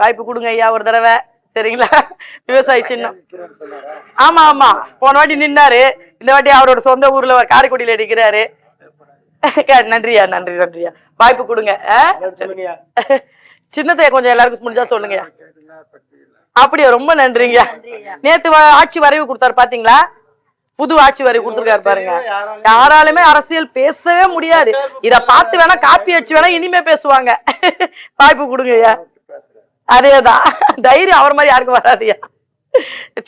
வாய்ப்பு கொடுங்க ஐயா ஒரு தடவை. சரிங்களா? விவசாயி சின்னம். ஆமா ஆமா, போன வாட்டி நின்னாரு, இந்த வாட்டி அவரோட சொந்த ஊர்ல காரைக்குடியில நிக்கிறாரு. நன்றியா நன்றி நன்றியா. வாய்ப்பு கொடுங்க. சின்னத்தைய கொஞ்சம் எல்லாருக்கும் முடிஞ்சா சொல்லுங்க. அப்படியா, ரொம்ப நன்றிங்க. நேத்து ஆட்சி வரைவு கொடுத்தாரு பாத்தீங்களா? புது ஆட்சி வரைவு கொடுத்துருக்காரு பாருங்க. யாராலுமே அரசியல் பேசவே முடியாது. இத பார்த்து வேணா காப்பி அடிச்சு வேணா இனிமே பேசுவாங்க. வாய்ப்பு கொடுங்கய்யா. அதேதான் தைரியம் அவர் மாதிரி யாருக்கும் வராதுயா.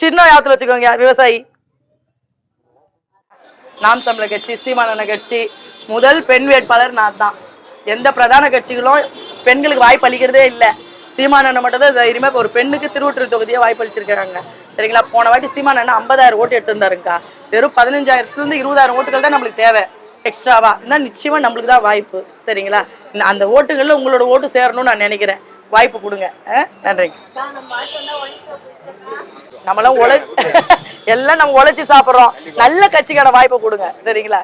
சின்ன ஞாபகத்துல வச்சுக்கோங்க. விவசாயி நாம் தமிழர் கட்சி, சீமானண்ண கட்சி, முதல் பெண் வேட்பாளர் நான் தான். எந்த பிரதான கட்சிகளும் பெண்களுக்கு வாய்ப்பு அளிக்கிறதே இல்லை. சீமானண்ண மட்டும் தான் தைரியமா ஒரு பெண்ணுக்கு திருவொற்றியூர் தொகுதியை வாய்ப்பு அளிச்சிருக்காங்க. சரிங்களா? போன வாட்டி சீமானண்ணா 50,000 ஓட்டு எடுத்து இருந்தாருங்கக்கா. வெறும் 15,000 20,000 ஓட்டுகள் தான் நம்மளுக்கு தேவை எக்ஸ்ட்ராவா. இன்னும் நிச்சயமா நம்மளுக்கு தான் வாய்ப்பு. சரிங்களா? அந்த ஓட்டுகள்ல உங்களோட ஓட்டு சேரணும்னு நான் நினைக்கிறேன். வாய்ப்பு கொடுங்க. நன்றிங்க. நம்மளாம் எல்லாம் நம்ம உழைச்சி சாப்பிடுறோம். நல்ல கட்சிக்கான வாய்ப்பை கொடுங்க. சரிங்களா?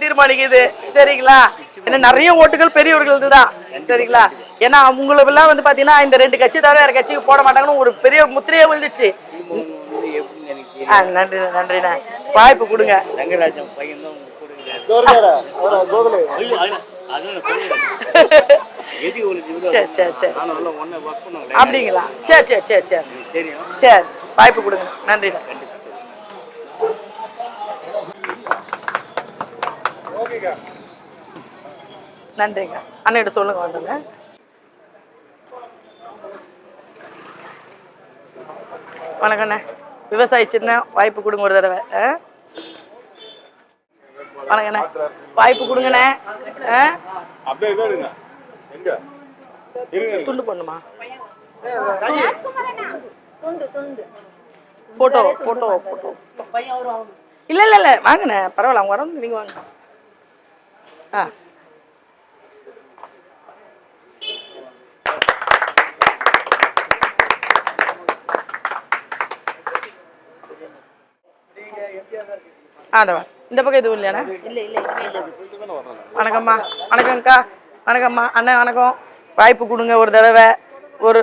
தீர்மானிக்குது. சரிங்களா? ஏன்னா நிறைய ஓட்டுகள் பெரியவர்களுக்கு தான். சரிங்களா? ஏன்னா உங்களுக்கு எல்லாம் வந்து பாத்தீங்கன்னா இந்த 2 கட்சி தவிர வேற கட்சிக்கு போட மாட்டாங்கன்னு ஒரு பெரிய முத்திரையே விழுந்துச்சு. நன்றி நன்றிண்ணா. வாய்ப்பு கொடுங்க. அப்படிங்களா? சரி சரி சரி சரி சரி. வாய்ப்பு கொடுங்க. நன்றி. நன்றிங்க. அண்ணன் சொல்லுங்க. வந்துங்க. வணக்கண்ணே. விவசாயி சின்ன வாய்ப்பு கொடுங்க ஒரு தடவை. வணக்கண்ணே. வாய்ப்பு கொடுங்கண்ணே. துண்டு பண்ணுமா? Photo photo photo. இல்ல இல்ல இல்ல, வாங்கண்ணே. பரவாயில்ல, அவங்க வரோம், நீங்க வாங்க. இந்த பக்கம் எதுவும் இல்லையாண்ணே? வணக்கம்மா. வணக்கம்க்கா. வணக்கம்மா. அண்ணன் வணக்கம். வாய்ப்பு கொடுங்க ஒரு தடவை. ஒரு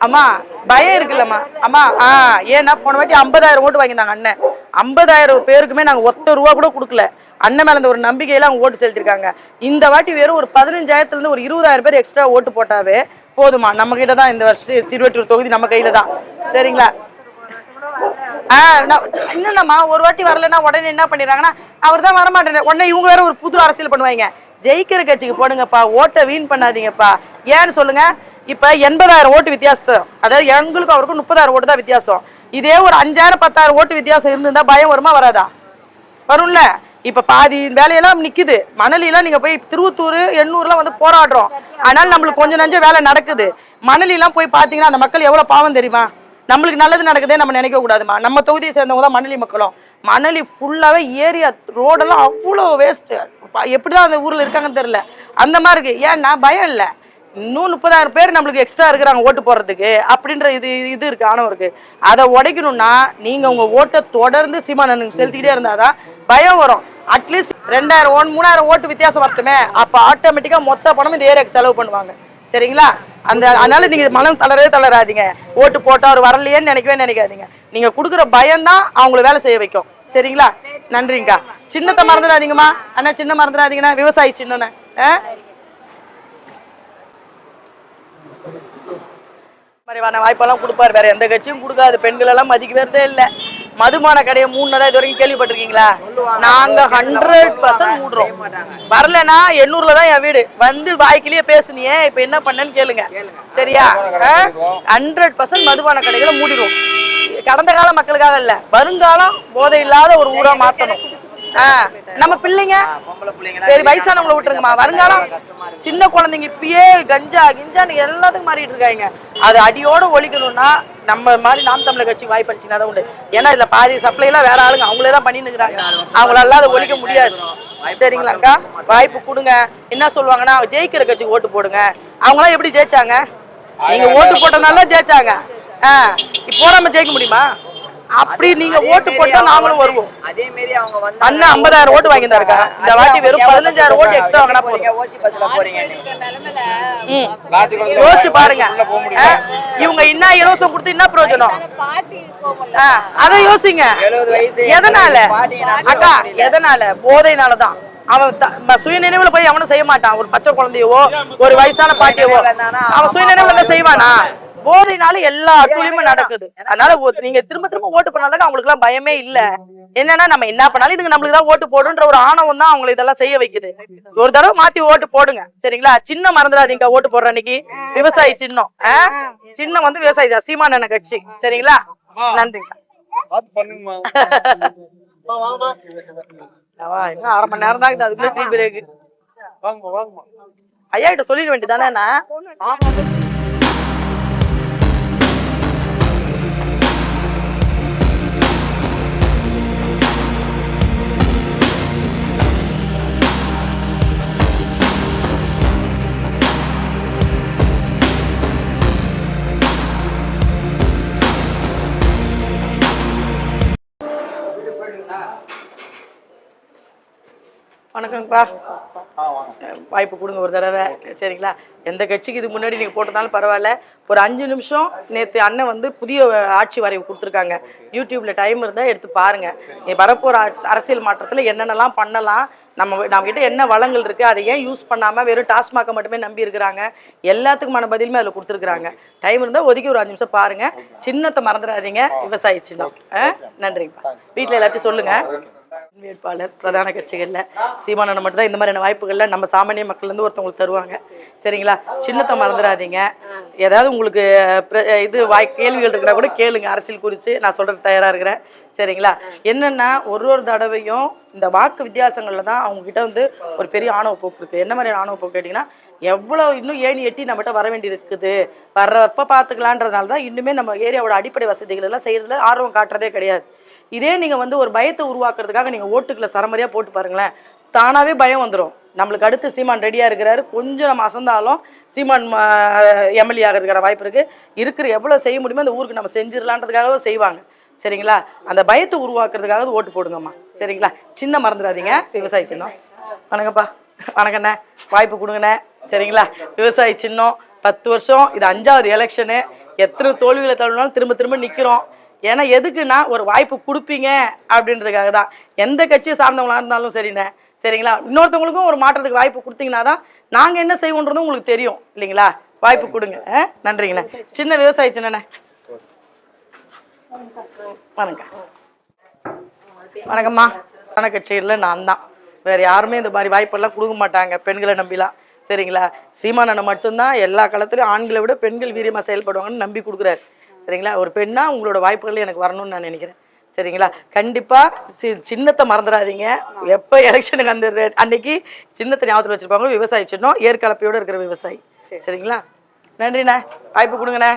அம்மா பயம் இருக்குல்லம்மா அம்மா. ஏன்னா போன வாட்டி 50,000 ஓட்டு வாங்கியிருந்தாங்க அண்ணன். 50,000 பேருக்குமே நாங்கள் ஒத்த ரூபா கூட கொடுக்கல. அண்ணன் மேல இந்த ஒரு நம்பிக்கையில அவங்க ஓட்டு செலுத்திருக்காங்க. இந்த வாட்டி வெறும் ஒரு 15,000 ஒரு 20,000 பேர் எக்ஸ்ட்ரா ஓட்டு போட்டாவே போதுமா. நம்ம கிட்ட தான் இந்த வருஷம் திருவொற்றியூர் தொகுதி நம்ம கையில தான். சரிங்களா? என்னம்மா ஒரு வாட்டி வரலன்னா உடனே என்ன பண்ணிடுறாங்கன்னா அவர் தான் வரமாட்டேன் உடனே இவங்க வேற ஒரு புது அரசியல் பண்ணுவாங்க. ஜெயிக்கிற கட்சிக்கு போடுங்கப்பா, ஓட்டை வீண் பண்ணாதீங்கப்பா. ஏன்னு சொல்லுங்க. இப்ப 80,000 ஓட்டு வித்தியாசம், அதாவது எங்களுக்கும் அவருக்கும் 30,000 ஓட்டு தான் வித்தியாசம். இதே ஒரு 5,000 10,000 ஓட்டு வித்தியாசம் இருந்திருந்தா பயம் வருமா வராதா? வரும்ல. இப்ப பாதி வேலையெல்லாம் நிக்குது. மணலிலாம் நீங்க போய் திருவத்தூர் எண்ணூர்லாம் வந்து போராடுறோம். ஆனால் நம்மளுக்கு கொஞ்சம் நஞ்ச வேலை நடக்குது. மணலிலாம் போய் பாத்தீங்கன்னா அந்த மக்கள் எவ்வளவு பாவம் தெரியுமா? நம்மளுக்கு நல்லது நடக்குதே நம்ம நினைக்க கூடாதுமா. நம்ம தொகுதியை சேர்ந்தவங்க தான் மணலி மக்களும். மணலி ஃபுல்லாவே ஏரியா ரோடெல்லாம் அவ்வளோ வேஸ்ட். எப்படிதான் அந்த ஊர்ல இருக்காங்கன்னு தெரியல. அந்த மாதிரி இருக்கு. ஏன்னா பயம் இல்லை. இன்னும் 30,000 பேர் நம்மளுக்கு எக்ஸ்ட்ரா இருக்கிறாங்க ஓட்டு போடுறதுக்கு அப்படின்ற இது இருக்கு, ஆணவம் இருக்கு. அதை உடைக்கணும்னா நீங்க உங்க ஓட்டை தொடர்ந்து சீமானனுக்கு செலுத்திக்கிட்டே இருந்தாதான் பயம் வரும். அட்லீஸ்ட் 2,000 3,000 ஓட்டு வித்தியாசம் வரட்டுமே. அப்ப ஆட்டோமேட்டிக்கா மொத்த பணம் இந்த ஏரியாவுக்கு செலவு பண்ணுவாங்க. சரிங்களா? அதனால நீங்க மனம் தளராதீங்க. ஓட்டு போட்டா அவர் வரலையேன்னு நினைக்காதீங்க. நீங்க கொடுக்குற பயம்தான் அவங்களை வேலை செய்ய வைக்கும். சரிங்களா? நன்றிங்கக்கா. சின்னத்தை மறந்துடாதீங்கம்மா. அண்ணா சின்ன மறந்துடாதீங்கண்ணா. விவசாயி சின்னண்ணே. மாதிரியான வாய்ப்பெல்லாம் கொடுப்பாரு. வேற எந்த கட்சியும் கொடுக்காது. பெண்கள் எல்லாம் மதிக்கிறதே இல்லை. மதுபான கடையை மூணுதான் இது வரைக்கும் கேள்விப்பட்டிருக்கீங்களா? நாங்க 100% மூடுறோம். வரலன்னா 800 தான் என் வீடு. வந்து வாய்க்கிலேயே பேசுனியே இப்ப என்ன பண்ணேன்னு கேளுங்க. சரியா? 100% மதுபான கடைகளை மூடிடுவோம். கடந்த கால மக்களுக்காக இல்ல, வருங்காலம் போதை இல்லாத ஒரு ஊரா மாத்தணும். நம்ம பிள்ளைங்க சரி வயசானவங்களை விட்டுருங்கம்மா. வருங்காலம் சின்ன குழந்தைங்க இப்பயே கஞ்சா கிஞ்சான்னு எல்லாத்துக்கும் மாறிட்டு இருக்காங்க. அது அடியோட ஒழிக்கணும்னா நம்ம மாதிரி நாம் தமிழர் கட்சி வாய்ப்பு அளிச்சுனா தான் உண்டு. ஏன்னா இதுல பாதி சப்ளை எல்லாம் வேற ஆளுங்க அவங்களே தான் பண்ணிட்டு இருக்கிறாங்க. அவங்களால அதை ஒழிக்க முடியாது. சரிங்களாக்கா? வாய்ப்பு கொடுங்க. என்ன சொல்லுவாங்கன்னா ஜெயிக்கிற கட்சிக்கு ஓட்டு போடுங்க. அவங்களாம் எப்படி ஜெயிச்சாங்க? நீங்க ஓட்டு போட்டனால ஜெயிச்சாங்க. இப்போ நம்ம ஜெயிக்க முடியுமா? அப்படி நீங்க ஓட்டு போட்டா நாங்களும் வருவோம். அதே மாதிரி அவங்க வந்து அண்ணா 50,000 ஓட்டு வாங்கி தான் இருக்காங்க. இந்த வாட்டி வெறும் 15,000 ஓட்டு எக்ஸ்ட்ரா வாங்கினா போதும். ஓசி பஸ்ல போறீங்க. யோசிச்சு பாருங்க. இவங்க என்ன இலவசம் கொடுத்து என்ன பிரயோஜனம்? அத யோசிங்க. எதனால அக்கா? எதனால? போதைனாலதான். அவன் சுய நினைவுல போய் அவனும் செய்ய மாட்டான். ஒரு பச்சை குழந்தையவோ ஒரு வயசான பாட்டியவோ அவன் சுய நினைவுல செய்வானா? போதைனால எல்லா அட்டுழியுமே நடக்குது. அதனால நீங்க திரும்ப திரும்ப ஓட்டு பண்ணாதான் அவங்களுக்கு எல்லாம் பயமே இல்ல. என்னன்னா நம்ம என்ன பண்ணாலும் இதுக்கு நம்மளுக்கு தான் ஓட்டு போடுன்ற ஒரு ஆணவம் தான் அவங்களை இதெல்லாம் செய்ய வைக்குது. ஒரு தடவை மாத்தி ஓட்டு போடுங்க சரிங்களா? சின்னம் மறந்துடாதீங்க. ஓட்டு போடுற அன்னைக்கு விவசாயி சின்னம். சின்னம் வந்து விவசாயி சீமானண்ண கட்சி சரிங்களா? நன்றி. இன்னும் 1/2 மணி நேரம் தான் அதுக்குள்ள டீ பிரேக். ஐயா கிட்ட சொல்லிட வேண்டியதானே? வணக்கங்கப்பா. வாய்ப்பு கொடுங்க ஒரு தடவை சரிங்களா? எந்த கட்சிக்கு இதுக்கு முன்னாடி நீங்கள் போட்டதாலும் பரவாயில்ல. ஒரு 5 நிமிஷம் நேற்று அண்ணன் வந்து புதிய ஆட்சி வரைவு கொடுத்துருக்காங்க. யூடியூப்ல டைம் இருந்தால் எடுத்து பாருங்க. வரப்போகிற அரசியல் மாற்றத்தில் என்னென்னலாம் பண்ணலாம், நம்ம கிட்ட என்ன வளங்கள் இருக்கு, அதை ஏன் யூஸ் பண்ணாமல் வெறும் டாஸ்மாகை மட்டுமே நம்பி இருக்கிறாங்க, எல்லாத்துக்குமான பதிலுமே அதில் கொடுத்துருக்குறாங்க. டைம் இருந்தால் ஒதுக்கி ஒரு 5 நிமிஷம் பாருங்க. சின்னத்தை மறந்துடாதீங்க, விவசாயி சின்னம். நன்றிங்கப்பா. வீட்டில் எல்லாத்தையும் சொல்லுங்க. வேட்பாளர் பிரதான கட்சிகள்ல சீமானண்ணன் மட்டும் தான் இந்த மாதிரியான வாய்ப்புகள்ல நம்ம சாமானிய மக்கள் இருந்து ஒருத்தவங்களுக்கு தருவாங்க சரிங்களா? சின்னத்தை மறந்துடாதீங்க. ஏதாவது உங்களுக்கு இது கேள்விகள் இருக்கிறா கூட கேளுங்க. அரசியல் குறித்து நான் சொல்றது தயாரா இருக்கிறேன் சரிங்களா? என்னன்னா ஒரு தடவையும் இந்த வாக்கு வித்தியாசங்கள்ல தான் அவங்க கிட்ட வந்து ஒரு பெரிய ஆணவ போக்கு இருக்கு. என்ன மாதிரியான ஆணவ போக்கு கேட்டீங்கன்னா, எவ்வளவு இன்னும் ஏணி எட்டி நம்மகிட்ட வர வேண்டி இருக்குது, வர்றப்ப பார்த்துக்கலான்றதுனால தான் இன்னுமே நம்ம ஏரியாவோட அடிப்படை வசதிகள் எல்லாம் செய்யறதுல ஆர்வம் காட்டுறதே கிடையாது. இதே நீங்க வந்து ஒரு பயத்தை உருவாக்குறதுக்காக நீங்க ஓட்டுக்களை சரமரியா போட்டு பாருங்களேன், தானாவே பயம் வந்துடும். நம்மளுக்கு அடுத்து சீமான் ரெடியா இருக்கிறாரு, கொஞ்சம் நம்ம அசந்தாலும் சீமான் எம்எல்ஏ ஆகிறதுக்கான வாய்ப்பு இருக்கு. இருக்கிற எவ்வளவு செய்ய முடியுமோ அந்த ஊருக்கு நம்ம செஞ்சிடலான்றதுக்காக செய்வாங்க சரிங்களா? அந்த பயத்தை உருவாக்குறதுக்காக ஓட்டு போடுங்கம்மா சரிங்களா? சின்ன மறந்துடாதீங்க, விவசாயி சின்னம். வணக்கம்ப்பா. வணக்கண்ணே. வாய்ப்பு கொடுங்கண்ணே சரிங்களா? விவசாயி சின்னம் 10 வருஷம், இது 5வது எலெக்ஷனு. எத்தனை தோல்விகளை தழுவினாலும் திரும்ப திரும்ப நிற்கிறோம். ஏன்னா எதுக்குன்னா ஒரு வாய்ப்பு கொடுப்பீங்க அப்படின்றதுக்காக தான். எந்த கட்சியை சார்ந்தவங்களா இருந்தாலும் சரிண்ணே சரிங்களா? இன்னொருத்தவங்களுக்கும் ஒரு மாற்றத்துக்கு வாய்ப்பு கொடுத்தீங்கன்னா தான் நாங்கள் என்ன செய்வோன்றதும் உங்களுக்கு தெரியும் இல்லைங்களா? வாய்ப்பு கொடுங்க. நன்றிங்கண்ணே. சின்ன விவசாயி சின்னண்ணே. வணக்கம். வணக்கம்மா. பிரதான கட்சிகளில் நான் தான், வேறு யாருமே இந்த மாதிரி வாய்ப்பெல்லாம் கொடுக்க மாட்டாங்க பெண்களை நம்பிலாம் சரிங்களா? சீமானண்ணன் மட்டும்தான் எல்லா காலத்துலையும் ஆண்களை விட பெண்கள் வீரியமாக செயல்படுவாங்கன்னு நம்பி கொடுக்குறாரு சரிங்களா? ஒரு பெண்ணா உங்களோட வாய்ப்புகள் எனக்கு வரணும்னு நான் நினைக்கிறேன் சரிங்களா? கண்டிப்பா சின்னத்தை மறந்துடாதீங்க. எப்போ எலெக்ஷனுக்கு அந்த அன்னைக்கு சின்னத்தை ஞாபகத்தில் வச்சிருப்பாங்க. விவசாயி சின்னம், ஏற்கலப்பையோட இருக்கிற விவசாயி சரிங்களா? நன்றிண்ணே. வாய்ப்பு கொடுங்கண்ணே.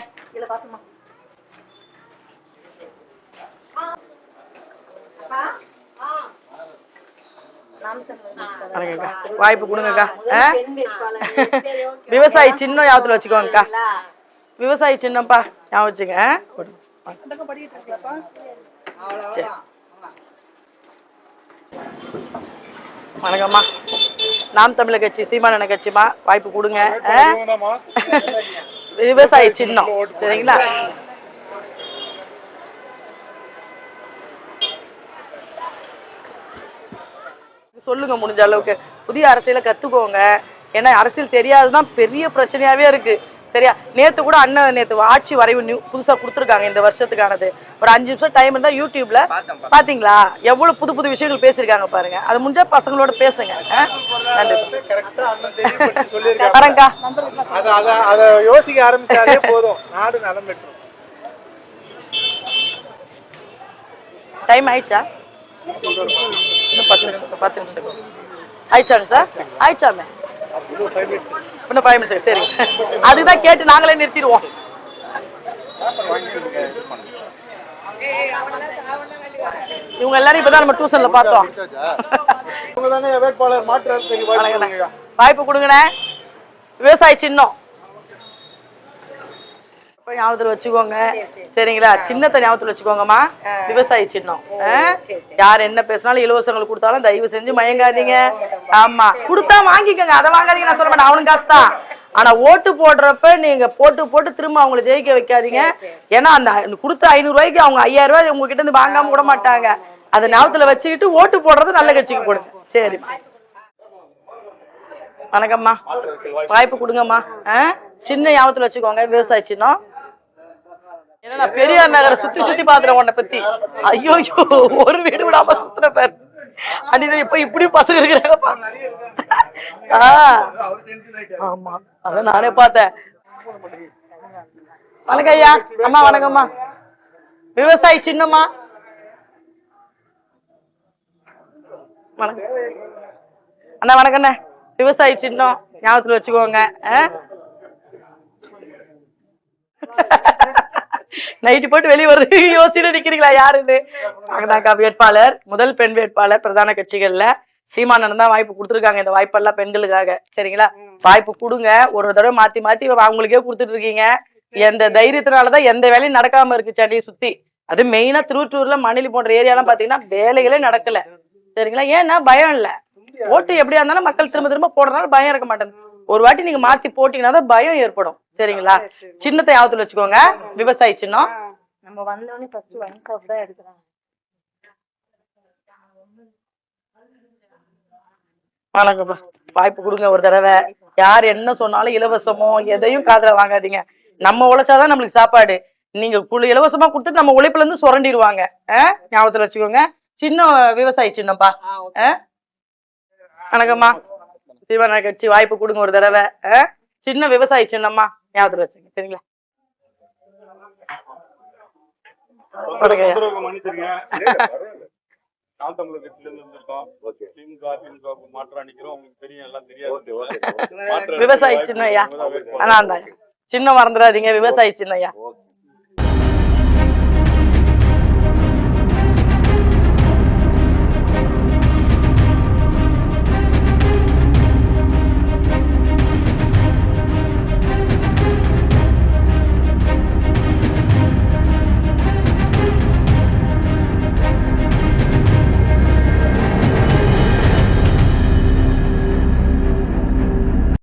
வாய்ப்பு கொடுங்கக்கா. விவசாயி சின்னம் ஞாபகத்தில் வச்சுக்கோங்கக்கா. விவசாயி சின்னப்பா ஞாபகம் வச்சுங்க. சரி. வணக்கம்மா. நாம் தமிழர் கட்சி சீமானண்ண கட்சிமா, வாய்ப்பு கொடுங்க. விவசாயி சின்னம் சரிங்களா? சொல்லுங்க முடிஞ்ச அளவுக்கு. புதிய அரசியலை கத்துக்கோங்க. ஏன்னா அரசியல் தெரியாதுதான் பெரிய பிரச்சனையாவே இருக்கு சரியா? நேத்து கூட அண்ணன் ஆட்சி வரைவு புதுசா கொடுத்துருக்காங்க இந்த வருஷத்துக்கானது. ஒரு 5 நிமிஷம் டைம் இருந்தா யூடியூப்ல பாத்தீங்களா எவ்வளவு புது புது விஷயங்கள் பேசிருக்காங்க பாருங்க. அது முடிஞ்சா பசங்களோட பேசுங்க. நன்றி. வரேங்கா. அத யோசிக்க ஆரம்பிச்சாலே போதும், நாடு நலம் பெற்றும். டைம் ஆயிடுச்சா? இன்னும் 10 நிமிஷம் ஆயிடுச்சாங்க சார்? ஆயிடுச்சாமே இன்னும் 5 நிமிஷம் சரிங்க சார். அதுதான் கேட்டு நாங்களே நிறுத்திடுவோம். இவங்க எல்லாரும் இப்பதான் நம்ம டியூஷன்ல பார்த்தோம். வாய்ப்பு கொடுங்கண்ணே. விவசாயி சின்னம். ஞாபகத்துல வச்சுக்கோங்க சரிங்களா. சின்னத்தை ஞாபகத்துல வச்சுக்கோங்கம்மா. விவசாயி சின்னம். யார் என்ன பேசினாலும் இலவசங்களுக்கு கொடுத்தாலும் தயவு செஞ்சு மயங்காதீங்க. ஆமா கொடுத்தா வாங்கிக்கோங்க, அதை வாங்காதீங்க நான் சொல்ல மாட்டேன், அவனுக்கு காசு தான். ஆனா ஓட்டு போடுறப்ப நீங்க போட்டு போட்டு திரும்ப அவங்களை ஜெயிக்க வைக்காதீங்க. ஏன்னா அந்த கொடுத்த 500 ரூபாய்க்கு அவங்க 5000 ரூபாய் உங்ககிட்ட இருந்து வாங்காம விட மாட்டாங்க. அதை ஞாபகத்துல வச்சுக்கிட்டு ஓட்டு போடுறது நல்ல கட்சிக்கு போடுங்க. சரி வணக்கம்மா, வாய்ப்பு கொடுங்கம்மா. சின்ன ஞாபகத்துல வச்சுக்கோங்க, விவசாய சின்னம். ஏன்னா நான் பெரியார் நகரை சுத்தி சுத்தி பாத்துறேன் உன்னை பத்தி. ஐயோ ஒரு வீடு விடாம சுத்துற பேர் அன்னைக்கு இப்ப இப்படி பசங்க இருக்கிறாங்கப்பா. ஆமா அதான் நானே பார்த்தேன். வணக்கம் ஐயா. அம்மா வணக்கம்மா. விவசாயி சின்னம்மா. வணக்கம் அண்ணா. வணக்கம் அண்ணா. விவசாயி சின்னம் ஞாபகத்துல வச்சுக்கோங்க. நைட்டு போட்டு வெளியே வருது யோசிச்சுட்டு நிக்கிறீங்களா யாருன்னு. நாங்கதாக்கா வேட்பாளர், முதல் பெண் வேட்பாளர் பிரதான கட்சிகள்ல. சீமானன் தான் வாய்ப்பு கொடுத்துருக்காங்க. இந்த வாய்ப்பெல்லாம் பெண்களுக்காக சரிங்களா. வாய்ப்பு கொடுங்க. ஒரு தடவை மாத்தி மாத்தி அவங்களுக்கே கொடுத்துட்டு இருக்கீங்க. எந்த தைரியத்தினாலதான் எந்த வேலையும் நடக்காம இருக்கு சென்னையை சுத்தி. அது மெயினா திருவற்றூர்ல மணலி போன்ற ஏரியாலாம் பாத்தீங்கன்னா வேலைகளே நடக்கல சரிங்களா. ஏன்னா பயம் இல்ல. ஓட்டு எப்படியா இருந்தாலும் மக்கள் திரும்ப திரும்ப போடுறதுனால பயம் இருக்க மாட்டேன். ஒரு வாட்டி நீங்க மாத்தி போட்டீங்கன்னா தான் பயம் ஏற்படும் சரிங்களா. சின்னத்தை ஞாபகத்துல வச்சுக்கோங்க, விவசாயி சின்னம். நம்ம வந்தோடனே ஃபர்ஸ்ட் ஒன் கப் தான் எடுக்கறாங்க. வணக்கம். வாய்ப்பு கொடுங்க ஒரு தடவை. யார் என்ன சொன்னாலும் இலவசமோ எதையும் காதுல வாங்காதீங்க. நம்ம உழைச்சாதான் நம்மளுக்கு சாப்பாடு. நீங்க இலவசமா கொடுத்துட்டு நம்ம உழைப்புல இருந்து சுரண்டிடுவாங்க. ஞாபகத்துல வச்சுக்கோங்க. சின்ன விவசாயி சின்னப்பா. வணக்கம்மா. சிவன கட்சி வாய்ப்பு கொடுங்க ஒரு தடவை. சின்ன விவசாயி சின்னம்மா ஞாபகத்துல வச்சுங்க சரிங்களா. விவசாயி சின்ன ஐயா. ஆனா அந்த சின்ன மறந்துடாதீங்க, விவசாயி சின்ன ஐயா.